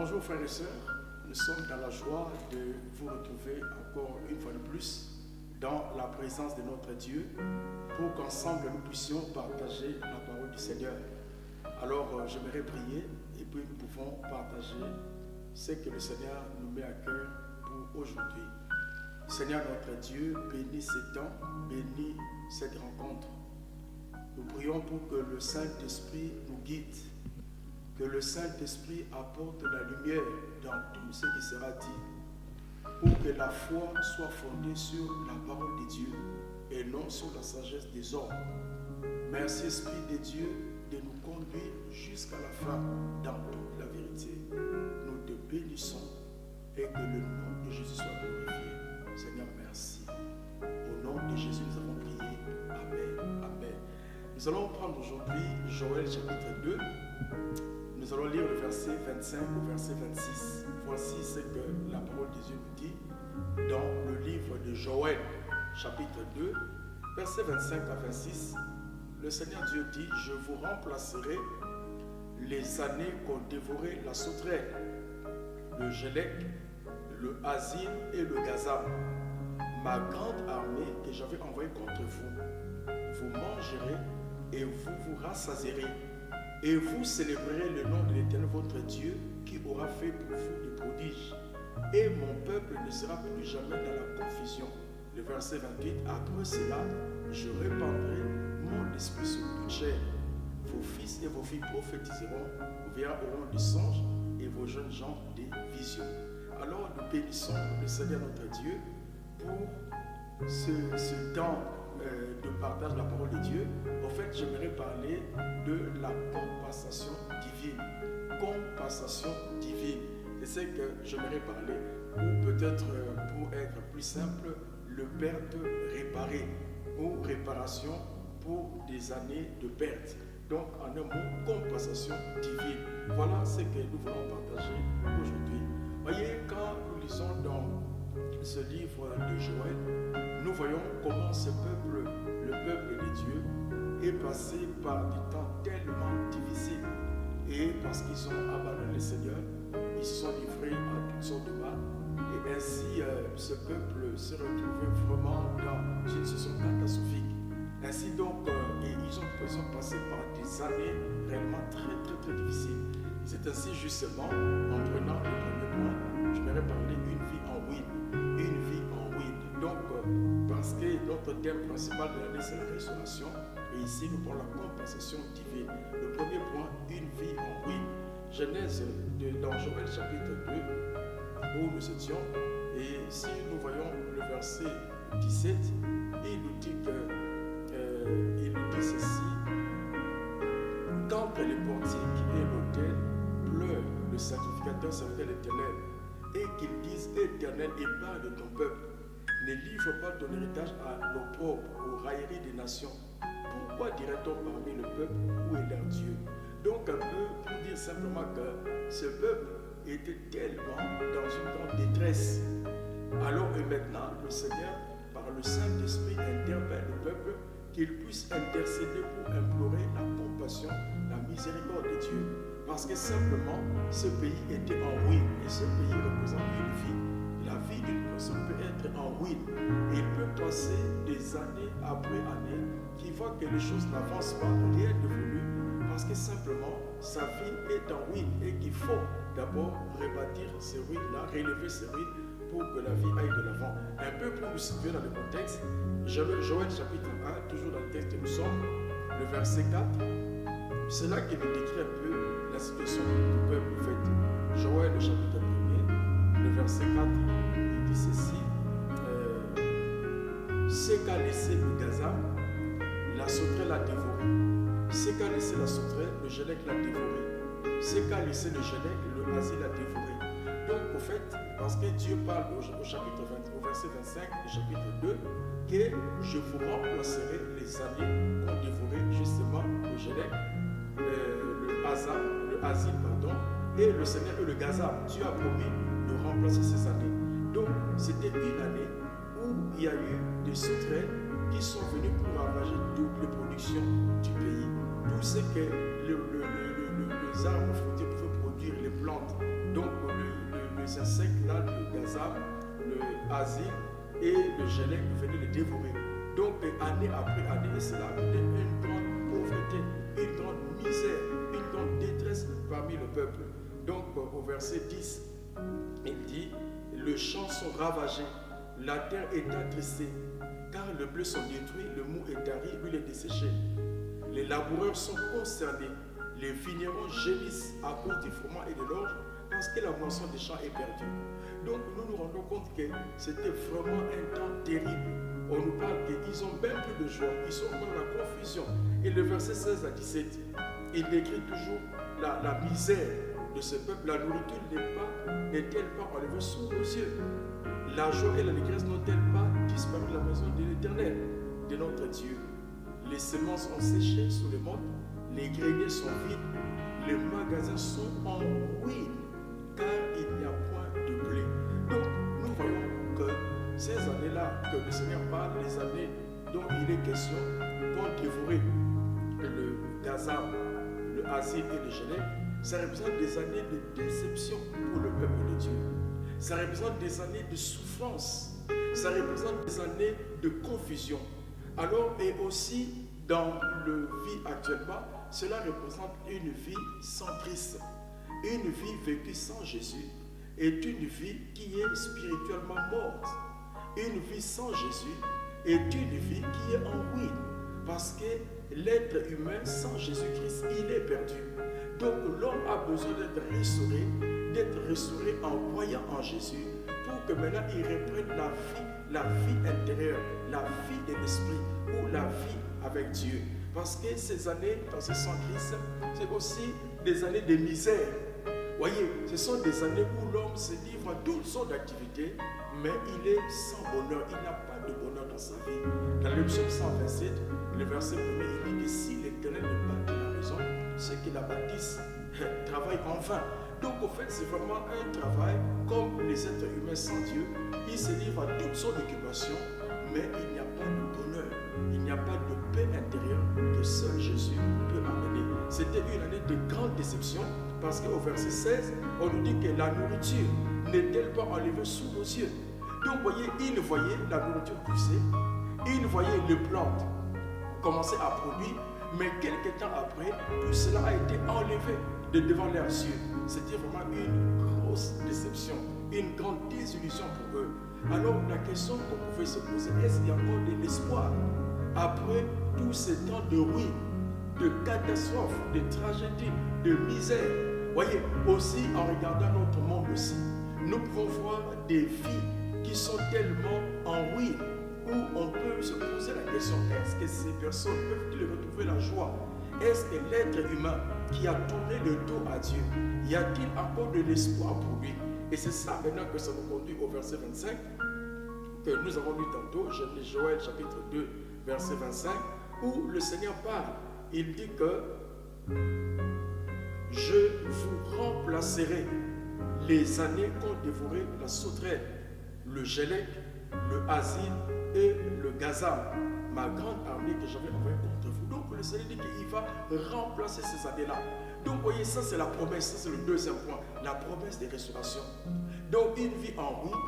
Bonjour frères et sœurs, nous sommes dans la joie de vous retrouver encore une fois de plus dans la présence de notre Dieu pour qu'ensemble nous puissions partager la parole du Seigneur. Alors j'aimerais prier et puis nous pouvons partager ce que le Seigneur nous met à cœur pour aujourd'hui. Seigneur notre Dieu, bénis ce temps, bénis cette rencontre. Nous prions pour que le Saint-Esprit nous guide, que le Saint-Esprit apporte la lumière dans tout ce qui sera dit, pour que la foi soit fondée sur la parole de Dieu et non sur la sagesse des hommes. Merci Esprit de Dieu de nous conduire jusqu'à la fin dans toute la vérité. Nous te bénissons et que le nom de Jésus soit glorifié. Seigneur, merci. Au nom de Jésus, nous avons prié. Amen. Amen. Nous allons prendre aujourd'hui Joël chapitre 2. Nous allons lire le verset 25 au verset 26. Voici ce que la parole de Dieu nous dit dans le livre de Joël, chapitre 2, verset 25 à 26. Le Seigneur Dieu dit, « Je vous remplacerai les années qu'ont dévoré la sauterelle, le Gélec, le Asile et le Gazam, ma grande armée que j'avais envoyée contre vous. Vous mangerez et vous vous rassasierez. Et vous célébrerez le nom de l'Éternel votre Dieu qui aura fait pour vous des prodiges. Et mon peuple ne sera plus jamais dans la confusion. » Le verset 28. Après cela, je répandrai mon esprit sur toute chair. Vos fils et vos filles prophétiseront, vos vieillards auront des songes et vos jeunes gens des visions. Alors nous bénissons le Seigneur notre Dieu pour ce temps de partage de la parole de Dieu. En fait, j'aimerais parler de la compensation divine. Compensation divine. C'est ce que j'aimerais parler, ou peut-être pour être plus simple, le perte réparé, ou réparation pour des années de perte. Donc, en un mot, compensation divine. Voilà ce que nous voulons partager aujourd'hui. Voyez, quand nous lisons dans ce livre de Joël, nous voyons comment ce peuple, le peuple de Dieu, est passé par des temps tellement difficiles. Et parce qu'ils ont abandonné le Seigneur, ils se sont livrés à toutes sortes de mal. Et ainsi, ce peuple s'est retrouvé vraiment dans une situation catastrophique. Ainsi donc, ils ont passé par des années réellement très difficiles. C'est ainsi justement, en prenant le premier point, je m'aimerais parler d'une vie en ruine. Une vie en ruine. Donc, parce que notre thème principal de l'année, c'est la restauration. Et ici, nous prenons la compensation divine. Le premier point, une vie en ruine. Genèse dans Joël chapitre 2, où nous étions. Et si nous voyons le verset 17, il nous dit ceci. Quand les portiques et l'autel pleurent, le sacrificateur serviteur l'Éternel, et qu'ils disent, Éternel, épargne ton peuple, ne livre pas ton héritage à l'opprobre, aux railleries des nations. Pourquoi dirait-on parmi le peuple, où est leur Dieu? Donc un peu pour dire simplement que ce peuple était tellement dans une grande détresse. Alors et maintenant, le Seigneur, par le Saint-Esprit, interpelle le peuple qu'il puisse intercéder pour implorer la compassion, la miséricorde de Dieu. Parce que simplement, ce pays était en ruine et ce pays représente une vie. La vie d'une personne peut être en ruine et il peut passer des années après années qui voit que les choses n'avancent pas, rien d'évolue, parce que simplement sa vie est en ruine et qu'il faut d'abord rebâtir ces ruines-là, relever ces ruines pour que la vie aille de l'avant. Un peu pour nous situer dans le contexte, Joël chapitre 1, toujours dans le texte que nous sommes, le verset 4, c'est là qu'il nous décrit un peu la situation du peuple. En fait, Joël le chapitre 1, le verset 4, il dit ceci, ce qu'a laissé le Gaza, la sauterelle l'a dévoré. Ce qu'a laissé la sauterelle, le Gélec l'a dévoré. Ce qu'a laissé le Gélec, le Asile l'a dévoré. Donc, au fait, parce que Dieu parle au chapitre 20, au verset 25 du chapitre 2, que je vous remplacerai les années qu'ont dévoré justement le Gélec, le Asile, et le Seigneur et le Gaza. Dieu a promis de remplacer ces années. Donc, c'était une année où il y a eu des sauterelles qui sont venus pour ravager toutes les productions du pays. Tout ce que les arbres fruitiers pouvaient produire, les plantes. Donc, verset 5, là, le Gaza, le Asile et le Gélec venaient les dévorer. Donc, année après année, et cela amenait une grande pauvreté, une grande misère, une grande détresse parmi le peuple. Donc, au verset 10, il dit, les champs sont ravagés, la terre est attristée, car le blé sont détruits, le mou est tari, l'huile est desséchée. Les laboureurs sont concernés, les vignerons gémissent à cause du froment et de l'orge, parce que la moisson des champs est perdue. Donc nous nous rendons compte que c'était vraiment un temps terrible. On nous parle qu'ils ont même plus de joie, ils sont dans la confusion. Et le verset 16 à 17, il décrit toujours la misère de ce peuple. La nourriture n'est-elle pas enlevée sous nos yeux? La joie et la l'allégresse n'ont-elles pas disparu de la maison de l'Éternel, de notre Dieu? Les semences ont séché sous le monde, les greniers sont vides, les magasins sont en ruine, car il n'y a point de blé. Donc, nous voyons que ces années-là que le Seigneur parle, les années dont il est question, vont dévorer le Gaza, le Asile et le Gélec, ça représente des années de déception pour le peuple de Dieu. Ça représente des années de souffrance. Ça représente des années de confusion. Alors, et aussi, dans le vie actuellement, cela représente une vie sans Christ. Une vie vécue sans Jésus est une vie qui est spirituellement morte. Une vie sans Jésus est une vie qui est en ruine. Parce que l'être humain sans Jésus-Christ, il est perdu. Donc l'homme a besoin d'être restauré en croyant en Jésus pour que maintenant il reprenne la vie intérieure, la vie de l'esprit ou la vie avec Dieu. Parce que ces années passées sans Christ, c'est aussi des années de misère. Voyez, ce sont des années où l'homme se livre à toutes sortes d'activités, mais il est sans bonheur, il n'a pas de bonheur dans sa vie. Dans le psaume 127, le verset 1er, il dit que si l'Éternel ne bâtit la maison, ceux qui la bâtissent travaillent en vain. Donc au fait, c'est vraiment un travail comme les êtres humains sans Dieu. Ils se livrent à toutes sortes d'occupations, mais il n'y a pas de bonheur, il n'y a pas de paix intérieure que seul Jésus peut amener. C'était une année de grande déception parce qu'au verset 16, on nous dit que la nourriture n'est-elle pas enlevée sous nos yeux? Donc vous voyez, ils voyaient la nourriture pousser, ils voyaient les plantes commencer à produire, mais quelques temps après, tout cela a été enlevé de devant leurs yeux. C'était vraiment une grosse déception, une grande désillusion pour eux. Alors la question qu'on pouvait se poser, est-ce qu'il y a encore de l'espoir après tous ces temps de ruine, de catastrophes, de tragédies, de misère? Voyez, aussi en regardant notre monde aussi, nous pouvons voir des vies qui sont tellement en ruine, où on peut se poser la question, est-ce que ces personnes peuvent-ils retrouver la joie? Est-ce que l'être humain qui a tourné le dos à Dieu, y a-t-il encore de l'espoir pour lui? Et c'est ça maintenant que ça nous conduit au verset 25, que nous avons lu tantôt, Joël chapitre 2, verset 25, où le Seigneur parle. Il dit que je vous remplacerai les années qu'ont dévoré la sauterelle, le Gélec, le Asile et le Gaza, ma grande armée que j'avais envoyée contre vous. Donc le Seigneur dit qu'il va remplacer ces années-là. Donc vous voyez, ça c'est la promesse, ça c'est le deuxième point, la promesse de restauration. Donc une vie en ruine,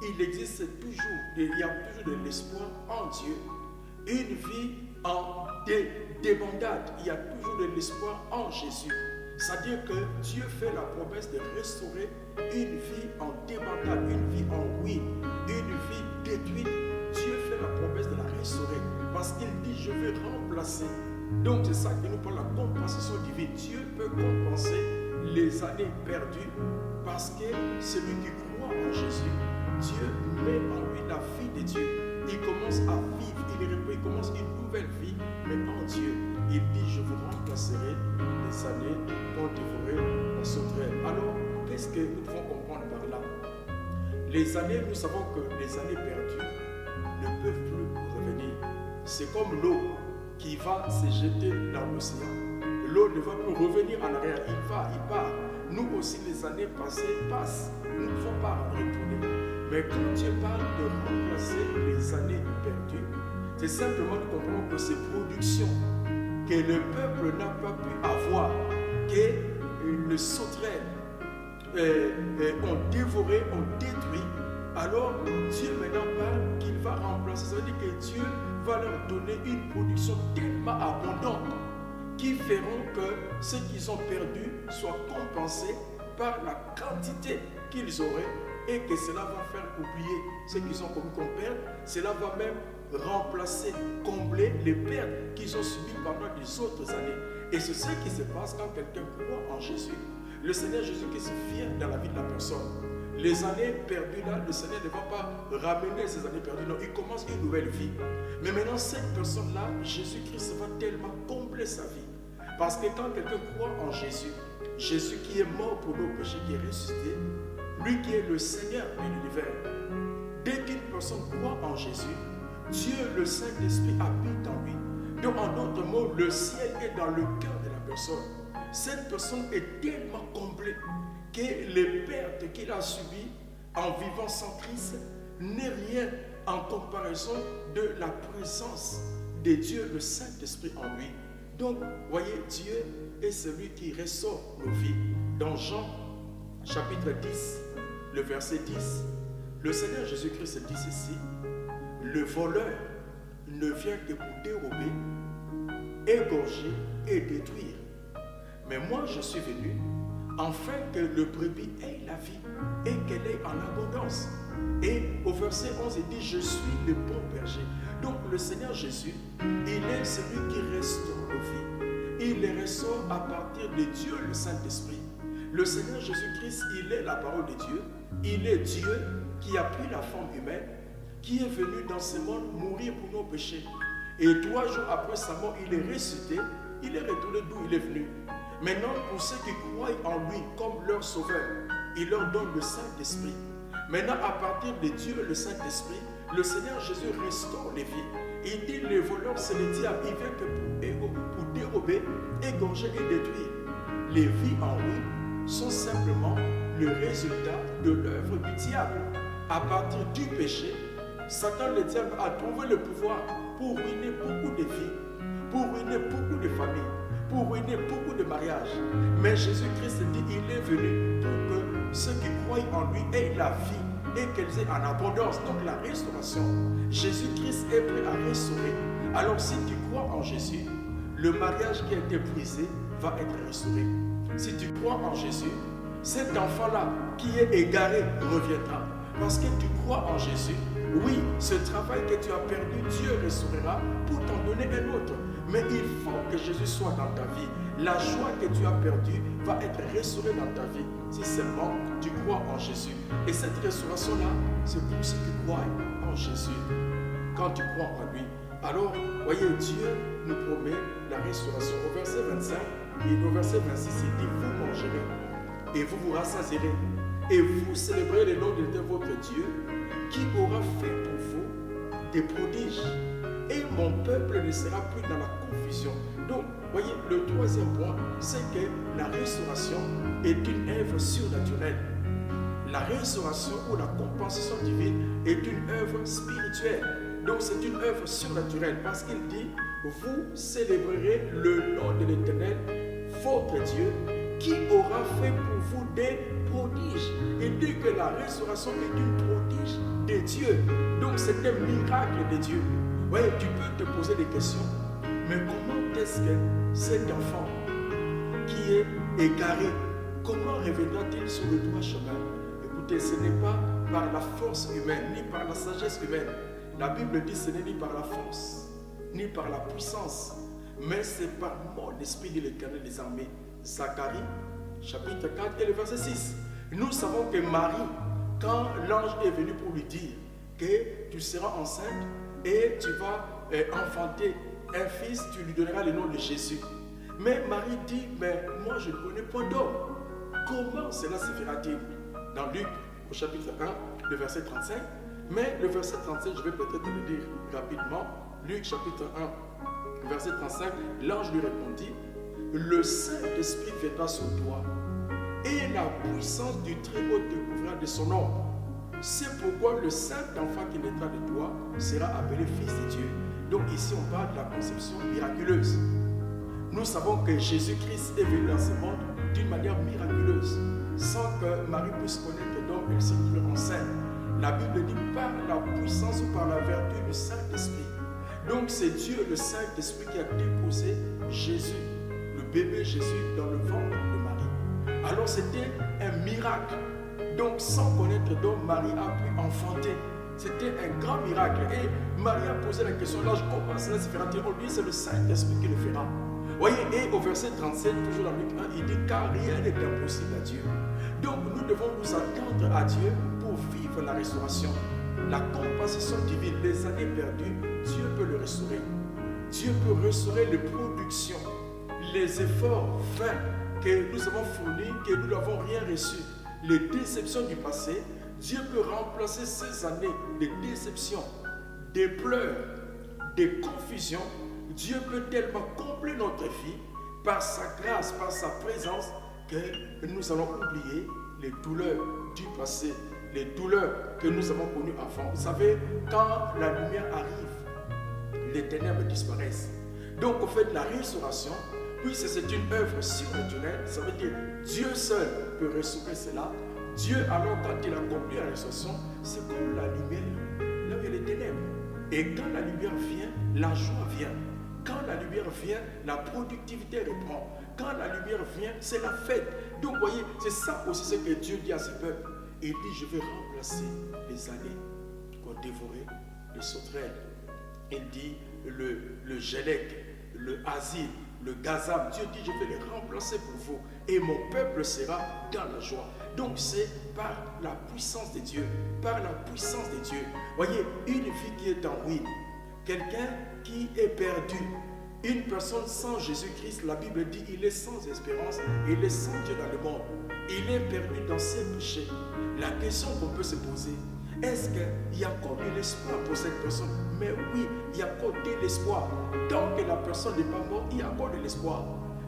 il existe toujours, il y a toujours de l'espoir en Dieu. Une vie en débandade, il y a toujours de l'espoir en Jésus. C'est-à-dire que Dieu fait la promesse de restaurer une vie en débandade, une vie en ruine, une vie détruite. Dieu fait la promesse de la restaurer parce qu'il dit je vais remplacer. Donc c'est ça que nous parlons de la compensation divine. Dieu peut compenser les années perdues parce que celui qui croit en Jésus, Dieu met en lui la vie de Dieu. Il commence à vivre, il commence une nouvelle vie, mais en Dieu. Il dit je vous remplacerai les années pour dévorer la sauterelle. Alors, qu'est-ce que nous devons comprendre par là? Les années, nous savons que les années perdues ne peuvent plus revenir. C'est comme l'eau qui va se jeter dans l'océan. L'eau ne va plus revenir en arrière. Il part. Nous aussi, les années passées passent. Nous ne pouvons pas retourner. Mais quand Dieu parle de remplacer les années perdues, c'est simplement de comprendre que ces productions que le peuple n'a pas pu avoir, que le sauterelle, ont dévoré, ont détruit, alors Dieu maintenant parle qu'il va remplacer. Ça veut dire que Dieu va leur donner une production tellement abondante qui feront que ce qu'ils ont perdu soit compensé par la quantité qu'ils auraient et que cela va faire oublier ce qu'ils ont commis comme perte. Cela va même remplacer, combler les pertes qu'ils ont subies pendant les autres années. Et c'est ce qui se passe quand quelqu'un croit en Jésus. Le Seigneur Jésus qui se vient dans la vie de la personne. Les années perdues là, le Seigneur ne va pas ramener ces années perdues. Non, il commence une nouvelle vie. Mais maintenant, cette personne-là, Jésus-Christ va tellement combler sa vie. Parce que quand quelqu'un croit en Jésus, Jésus qui est mort pour nos péchés, qui est ressuscité, lui qui est le Seigneur de l'univers, dès qu'une personne croit en Jésus, Dieu, le Saint-Esprit, habite en lui. Donc, en d'autres mots, le ciel est dans le cœur de la personne. Cette personne est tellement comblée que les pertes qu'il a subies en vivant sans Christ n'est rien en comparaison de la présence de Dieu, le Saint-Esprit en lui. Donc, voyez, Dieu est celui qui ressort nos vies. Dans Jean, chapitre 10, le verset 10, le Seigneur Jésus-Christ dit ceci: le voleur ne vient que pour dérober, égorger et détruire. Mais moi, je suis venu afin que le brebis ait la vie et qu'elle ait en abondance. Et au verset 11, il dit: je suis le bon berger. Donc le Seigneur Jésus, il est celui qui restaure nos vies. Il les restaure à partir de Dieu, le Saint-Esprit. Le Seigneur Jésus-Christ, il est la parole de Dieu. Il est Dieu qui a pris la forme humaine, qui est venu dans ce monde mourir pour nos péchés. Et 3 jours après sa mort, il est ressuscité. Il est retourné d'où il est venu. Maintenant, pour ceux qui croient en lui comme leur sauveur, il leur donne le Saint-Esprit. Maintenant, à partir de Dieu, le Saint-Esprit, le Seigneur Jésus restaure les vies. Il dit: les voleurs, c'est le diable. Il vient que pour dérober, égorger et détruire. Les vies en lui sont simplement le résultat de l'œuvre du diable. À partir du péché, Satan, le diable, a trouvé le pouvoir pour ruiner beaucoup de vies, pour ruiner beaucoup de familles, pour ruiner beaucoup de mariages. Mais Jésus-Christ dit: il est venu pour que ceux qui croient en lui aient la vie et qu'elles aient en abondance. Donc la restauration. Jésus-Christ est prêt à restaurer. Alors si tu crois en Jésus, le mariage qui a été brisé va être restauré. Si tu crois en Jésus, cet enfant-là qui est égaré reviendra. Parce que tu crois en Jésus, oui, ce travail que tu as perdu, Dieu restaurera pour t'en donner un autre. Mais il faut que Jésus soit dans ta vie. La joie que tu as perdue va être restaurée dans ta vie si seulement tu crois en Jésus. Et cette restauration-là, c'est pour ceux qui croient en Jésus. Quand tu crois en lui, alors, voyez, Dieu nous promet la restauration. Au verset 25 et au verset 26, il dit: vous mangerez et vous vous rassasierez et vous célébrerez le nom de votre Dieu qui aura fait pour vous des prodiges. Et mon peuple ne sera plus dans la confusion. Donc, voyez, le troisième point, c'est que la restauration est une œuvre surnaturelle. La restauration ou la compensation divine est une œuvre spirituelle. Donc, c'est une œuvre surnaturelle parce qu'il dit: vous célébrerez le nom de l'Éternel, votre Dieu, qui aura fait pour vous des prodiges. Il dit que la restauration est une prodige de Dieu. Donc, c'est un miracle de Dieu. Oui, tu peux te poser des questions. Mais comment est-ce que cet enfant qui est égaré, comment reviendra-t-il sur le droit chemin? Écoutez, ce n'est pas par la force humaine, ni par la sagesse humaine. La Bible dit que ce n'est ni par la force, ni par la puissance, mais c'est par mon esprit de l'Éternel des armées. Zacharie, chapitre 4 et le verset 6. Nous savons que Marie, quand l'ange est venu pour lui dire que tu seras enceinte, et tu vas enfanter un fils, tu lui donneras le nom de Jésus. Mais Marie dit: mais moi je ne connais pas d'homme. Comment cela se fera-t-il? Dans Luc, au chapitre 1, le verset 35. Mais le verset 37, je vais peut-être le dire rapidement. Luc, chapitre 1, verset 35, l'ange lui répondit: le Saint-Esprit viendra sur toi, et la puissance du Très-Haut te couvrira de son ombre. C'est pourquoi le saint enfant qui naîtra de toi sera appelé fils de Dieu. Donc ici on parle de la conception miraculeuse. Nous savons que Jésus-Christ est venu dans ce monde d'une manière miraculeuse. sans que Marie puisse connaître donc elle s'est trouvée enceinte. La Bible dit par la puissance ou par la vertu du Saint-Esprit. Donc c'est Dieu, le Saint-Esprit, qui a déposé Jésus, le bébé Jésus, dans le ventre de Marie. Alors c'était un miracle. Donc sans connaître donc Marie a pu enfanter. C'était un grand miracle. Et Marie a posé la question, là je comprends cela se fera. On lui dit c'est le Saint-Esprit qui le fera. Voyez, et au verset 37, toujours dans Luc 1, il dit car rien n'est impossible à Dieu. Donc nous devons nous attendre à Dieu pour vivre la restauration. La compensation divine, les années perdues, Dieu peut le restaurer. Dieu peut restaurer les productions, les efforts vains que nous avons fournis, que nous n'avons rien reçu, les déceptions du passé. Dieu peut remplacer ces années de déceptions, des pleurs, des confusions. Dieu peut tellement combler notre vie par sa grâce, par sa présence, que nous allons oublier les douleurs du passé, les douleurs que nous avons connues avant. Vous savez, quand la lumière arrive, les ténèbres disparaissent. Donc, au fait de la restauration, puisque c'est une œuvre surnaturelle, ça veut dire Dieu seul peut restaurer cela. Dieu, alors, quand il accomplit la restauration, c'est comme la lumière, là où il y a les ténèbres. Et quand la lumière vient, la joie vient. Quand la lumière vient, la productivité reprend. Quand la lumière vient, c'est la fête. Donc, vous voyez, c'est ça aussi ce que Dieu dit à ses peuples. Il dit, je vais remplacer les années qu'ont dévoré les sauterelles. Il dit, le gélec, le asile, le gazam. Dieu dit, je vais les remplacer pour vous. Et mon peuple sera dans la joie. Donc, c'est par la puissance de Dieu. Par la puissance de Dieu. Voyez, une vie qui est en ruine. Quelqu'un qui est perdu. Une personne sans Jésus-Christ, la Bible dit, il est sans espérance, il est sans Dieu dans le monde. Il est perdu dans ses péchés. La question qu'on peut se poser, est-ce qu'il y a encore de l'espoir pour cette personne? Mais oui, il y a encore de l'espoir. Tant que la personne n'est pas morte, il y a encore de l'espoir.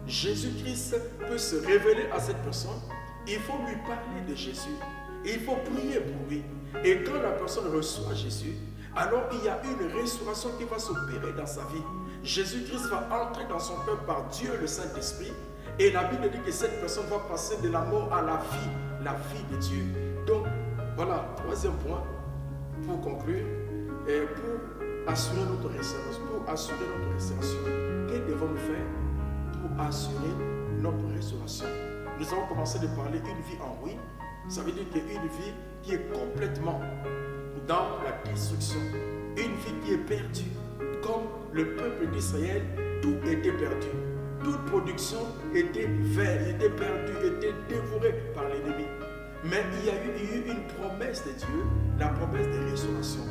Jésus-Christ peut se révéler à cette personne. Il faut lui parler de Jésus. Et il faut prier pour lui. Et quand la personne reçoit Jésus, alors il y a une restauration qui va s'opérer dans sa vie. Jésus-Christ va entrer dans son cœur par Dieu le Saint-Esprit. Et la Bible dit que cette personne va passer de la mort à la vie de Dieu. Donc, voilà, troisième point, pour conclure, et pour assurer notre restauration. Que devons-nous faire pour assurer notre restauration? Nous avons commencé de parler une vie en ruine. Ça veut dire qu'une vie qui est complètement dans la destruction. Une vie qui est perdue. Comme le peuple d'Israël, tout était perdu. Toute production était vaine, était perdue, était dévorée par l'ennemi. Mais il y a eu une promesse de Dieu, la promesse de restauration.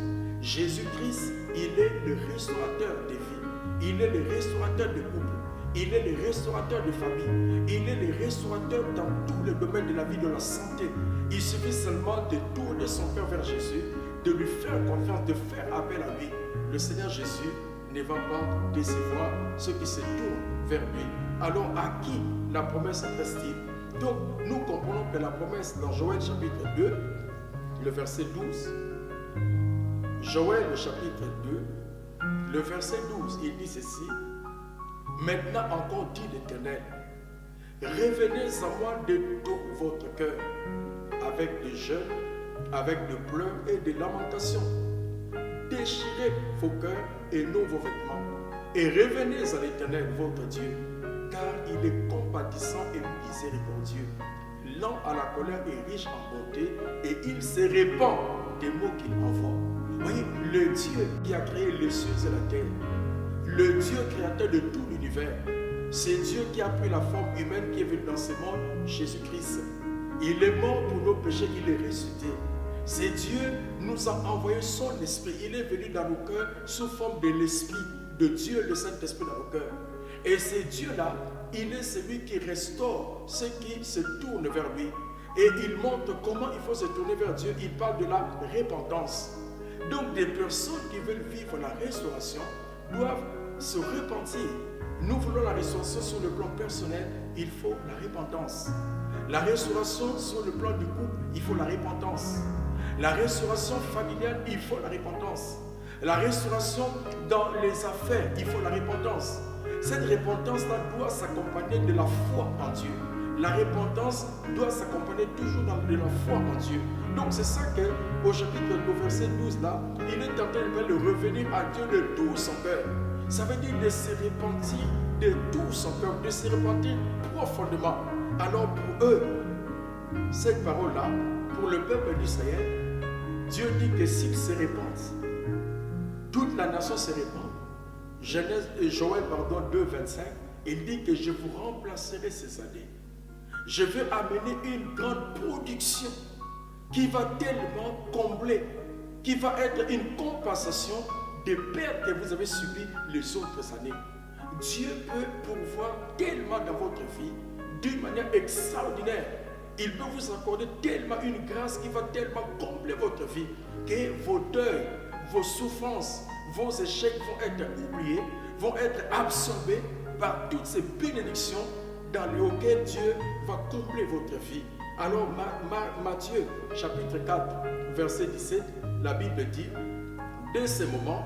Jésus-Christ, il est le restaurateur des vies. Il est le restaurateur des couples. Il est le restaurateur de famille. Il est le restaurateur dans tous les domaines de la vie, de la santé. Il suffit seulement de tourner son cœur vers Jésus, de lui faire confiance, de faire appel à lui. Le Seigneur Jésus ne va pas décevoir ceux qui se tournent vers lui. Alors à qui la promesse adresse-t-il? Donc nous comprenons que la promesse dans Joël chapitre 2, le verset 12, Joël chapitre 2, le verset 12, il dit ceci: maintenant encore dit l'Éternel, revenez à moi de tout votre cœur, avec des jeûnes, avec des pleurs et des lamentations. Déchirez vos cœurs et non vos vêtements, et revenez à l'Éternel votre Dieu, car il est compatissant et miséricordieux, lent à la colère et riche en bonté, et il se répand des mots qu'il envoie. Voyez, le Dieu qui a créé les cieux et la terre, le Dieu créateur de tout l'univers, c'est Dieu qui a pris la forme humaine qui est venu dans ce monde, Jésus-Christ. Il est mort pour nos péchés, il est ressuscité. C'est Dieu nous a envoyé son esprit. Il est venu dans nos cœurs sous forme de l'esprit de Dieu, le Saint-Esprit dans nos cœurs. Et c'est Dieu-là, il est celui qui restaure ceux qui se tournent vers lui. Et il montre comment il faut se tourner vers Dieu. Il parle de la repentance. Donc des personnes qui veulent vivre la restauration doivent se repentir. Nous voulons la restauration sur le plan personnel, il faut la repentance. La restauration sur le plan du couple, il faut la repentance. La restauration familiale, il faut la repentance. La restauration dans les affaires, il faut la repentance. Cette repentance-là doit s'accompagner de la foi en Dieu. la repentance doit s'accompagner toujours de la foi en Dieu. Donc c'est ça qu'au chapitre, au verset 12 là, il est en train de revenir à Dieu de tout son cœur. Ça veut dire de se repentir de tout son cœur, de se repentir profondément. Alors pour eux, cette parole-là, pour le peuple d'Israël, Dieu dit que s'ils se repentent, toute la nation se répand. Joël 2, 25, il dit que je vous remplacerai ces années. Je vais amener une grande production qui va tellement combler, qui va être une compensation des pertes que vous avez subies les autres années. Dieu peut pourvoir tellement dans votre vie d'une manière extraordinaire. Il peut vous accorder tellement une grâce qui va tellement combler votre vie que vos deuils, vos souffrances, vos échecs vont être oubliés, vont être absorbés par toutes ces bénédictions dans lesquelles Dieu va combler votre vie. Alors Matthieu chapitre 4 verset 17, la Bible dit, dès ce moment,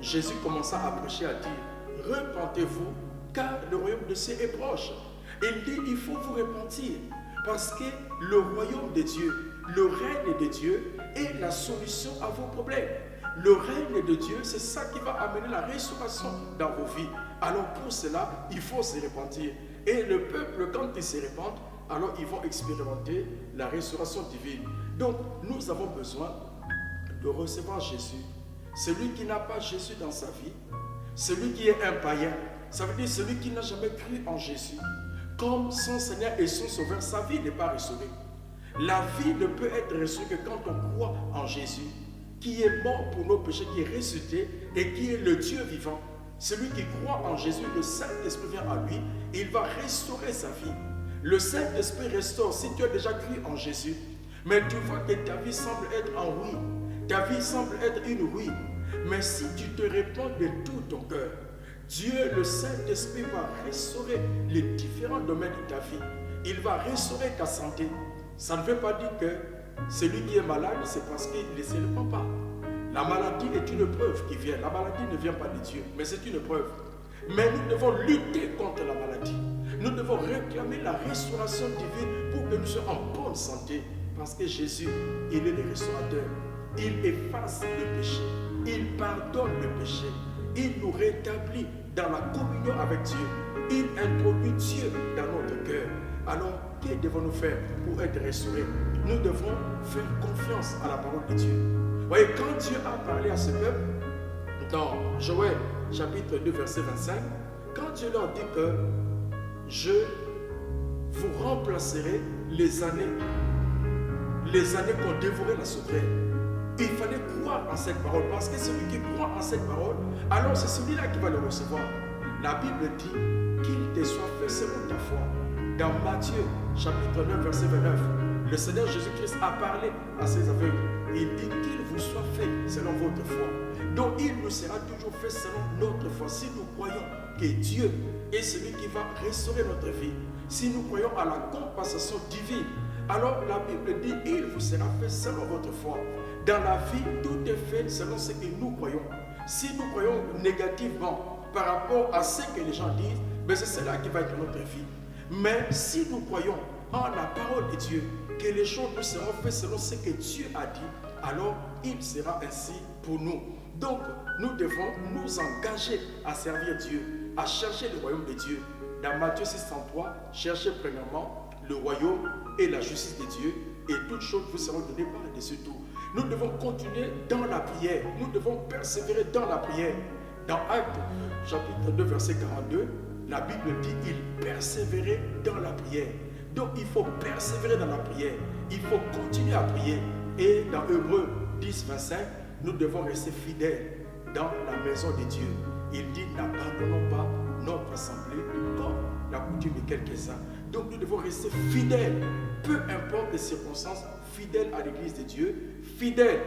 Jésus commença à prêcher, à dire, repentez-vous car le royaume de Dieu est proche. Il dit, il faut vous repentir parce que le royaume de Dieu, le règne de Dieu est la solution à vos problèmes. Le règne de Dieu, c'est ça qui va amener la restauration dans vos vies. Alors pour cela, il faut se repentir. Et le peuple, quand il se repent, alors ils vont expérimenter la restauration divine. Donc nous avons besoin de recevoir Jésus. Celui qui n'a pas Jésus dans sa vie, celui qui est un païen, ça veut dire celui qui n'a jamais cru en Jésus, comme son Seigneur et son Sauveur, sa vie n'est pas restaurée. La vie ne peut être restaurée que quand on croit en Jésus, qui est mort pour nos péchés, qui est ressuscité et qui est le Dieu vivant. Celui qui croit en Jésus, le Saint-Esprit vient à lui et il va restaurer sa vie. Le Saint-Esprit restaure si tu as déjà cru en Jésus. Mais tu vois que ta vie semble être en oui. Ta vie semble être une oui. Mais si tu te répands de tout ton cœur, Dieu, le Saint-Esprit, va restaurer les différents domaines de ta vie. Il va restaurer ta santé. Ça ne veut pas dire que celui qui est malade, c'est parce qu'il ne se répand pas. La maladie est une preuve qui vient. La maladie ne vient pas de Dieu, mais c'est une preuve. Mais nous devons lutter contre la maladie. Nous devons réclamer la restauration divine pour que nous soyons en bonne santé. Parce que Jésus, il est le restaurateur. Il efface le péché. Il pardonne le péché. Il nous rétablit dans la communion avec Dieu. Il introduit Dieu dans notre cœur. Alors, que devons-nous faire pour être restaurés? Nous devons faire confiance à la parole de Dieu. Vous voyez, quand Dieu a parlé à ce peuple, dans Joël chapitre 2 verset 25, quand Dieu leur dit que je vous remplacerai les années qu'on dévorait la sauterelle, il fallait croire en cette parole, parce que celui qui croit en cette parole, alors c'est celui-là qui va le recevoir. La Bible dit qu'il te soit fait selon ta foi. Dans Matthieu chapitre 9 verset 29, le Seigneur Jésus-Christ a parlé à ses aveugles. Il dit qu'il vous soit fait selon votre foi. Donc il nous sera toujours fait selon notre foi. Si nous croyons que Dieu est celui qui va restaurer notre vie, si nous croyons à la compensation divine, alors la Bible dit il vous sera fait selon votre foi. Dans la vie, tout est fait selon ce que nous croyons. Si nous croyons négativement par rapport à ce que les gens disent, mais c'est cela qui va être notre vie. Mais si nous croyons en la parole de Dieu, que les choses nous seront faites selon ce que Dieu a dit, alors il sera ainsi pour nous. Donc, nous devons nous engager à servir Dieu, à chercher le royaume de Dieu. Dans Matthieu 6,33, cherchez premièrement le royaume et la justice de Dieu, et toutes choses vous seront données par-dessus tout. Nous devons continuer dans la prière. Nous devons persévérer dans la prière. Dans Actes chapitre 2, verset 42, la Bible dit il persévérait dans la prière. Donc il faut persévérer dans la prière. Il faut continuer à prier. Et dans Hébreux 10, 25, nous devons rester fidèles dans la maison de Dieu. Il dit n'abandonnons pas notre assemblée comme la coutume de quelques-uns. Donc nous devons rester fidèles, peu importe les circonstances, fidèles à l'église de Dieu, fidèles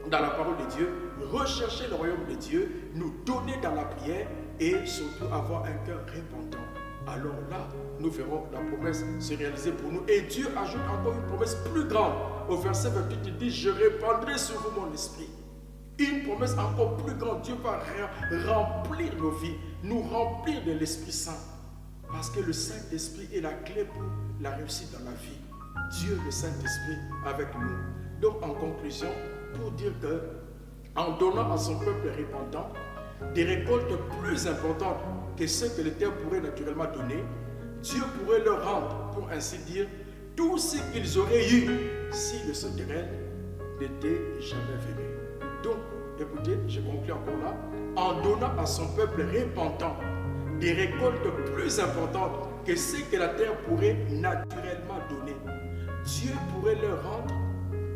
dans la parole de Dieu, rechercher le royaume de Dieu, nous donner dans la prière et surtout avoir un cœur repentant. Alors là, nous verrons la promesse se réaliser pour nous. Et Dieu ajoute encore une promesse plus grande. Au verset 28, il dit, je répandrai sur vous mon esprit. Une promesse encore plus grande. Dieu va remplir nos vies, nous remplir de l'Esprit Saint. Parce que le Saint-Esprit est la clé pour la réussite dans la vie. Dieu, le Saint-Esprit, avec nous. Donc, en conclusion, pour dire que, en donnant à son peuple repentant des récoltes plus importantes que ceux que les terres pourraient naturellement donner, Dieu pourrait leur rendre, pour ainsi dire, tout ce qu'ils auraient eu si le sauterelle n'était jamais venu. Donc, écoutez, je conclue encore là, en donnant à son peuple repentant des récoltes plus importantes que ce que la terre pourrait naturellement donner, Dieu pourrait leur rendre,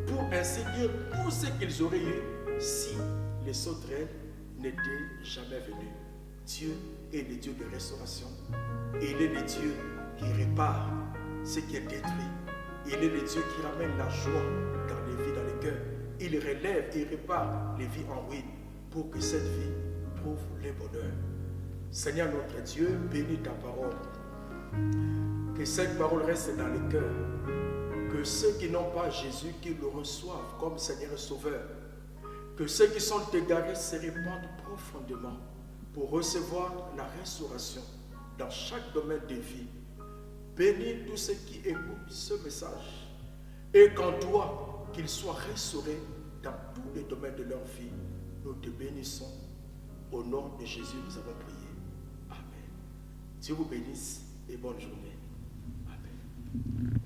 pour ainsi dire, tout ce qu'ils auraient eu si les sauterelles n'étaient jamais venus. Dieu est le Dieu de restauration. Il est le Dieu qui répare ce qui est détruit. Il est le Dieu qui ramène la joie dans les vies, dans les cœurs. Il relève et répare les vies en ruine pour que cette vie prouve le bonheur. Seigneur notre Dieu, bénis ta parole. Que cette parole reste dans les cœurs. Que ceux qui n'ont pas Jésus, qu'ils le reçoivent comme Seigneur et Sauveur. Que ceux qui sont égarés se répandent profondément pour recevoir la restauration dans chaque domaine de vie. Bénis tous ceux qui écoutent ce message et qu'en toi, qu'ils soient restaurés dans tous les domaines de leur vie. Nous te bénissons. Au nom de Jésus, nous avons prié. Amen. Dieu vous bénisse et bonne journée. Amen.